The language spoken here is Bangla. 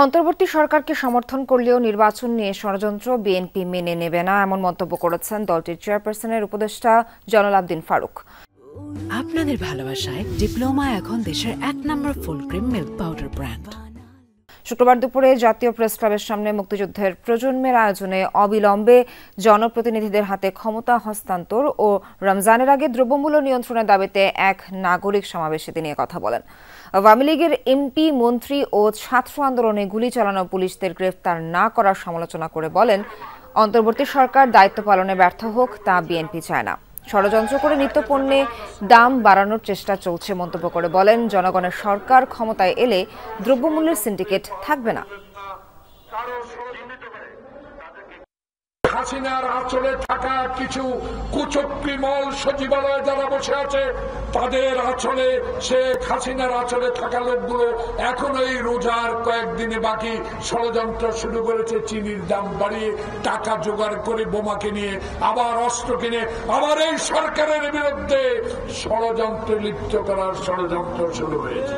অন্তর্বর্তী সরকারকে সমর্থন করলেও নির্বাচন নিয়ে ষড়যন্ত্র বিএনপি মেনে নেবে না, এমন মন্তব্য করেছেন দলটির চেয়ারপারসনের উপদেষ্টা জয়নাল আবদীন ফারুক। আপনাদের ভালোবাসায় ডিপ্লোমা এখন দেশের 1 নম্বর full cream milk powder brand. শুক্রবার দুপুরে জাতীয় প্রেস ক্লাবের সামনে মুক্তিযুদ্ধের প্রজন্মের আয়োজনে অবিলম্বে জনপ্রতিনিধিদের হাতে ক্ষমতা হস্তান্তর ও রমজানের আগে দ্রব্যমূল্য নিয়ন্ত্রণের দাবিতে এক নাগরিক সমাবেশে তিনি কথা বলেন। আওয়ামী লীগের এমপি, মন্ত্রী ও ছাত্র আন্দোলনে গুলি চালানো পুলিশদের গ্রেফতার না করার সমালোচনা করে বলেন, অন্তর্বর্তী সরকার দায়িত্ব পালনে ব্যর্থ হোক তা বিএনপি চায় না। ষড়যন্ত্র করে নিত্যপণ্যে দাম বাড়ানোর চেষ্টা চলছে মন্তব্য করে বলেন, জনগণের সরকার ক্ষমতায় এলে দ্রব্যমূল্যের সিন্ডিকেট থাকবে না। হাসিনার আঁচলে থাকা কিছু কুচক্রীমল সচিবালয়ে যারা বসে আছে, তাদের আঁচলে, শেখ হাসিনার আঁচলে থাকা লোকগুলো এখন এই রোজার কয়েকদিনে বাকি ষড়যন্ত্র শুরু করেছে। চিনির দাম বাড়িয়ে টাকা জোগাড় করে বোমাকে নিয়ে, আবার অস্ত্র কিনে, আবার এই সরকারের বিরুদ্ধে ষড়যন্ত্রে লিপ্ত করার ষড়যন্ত্র শুরু হয়েছে।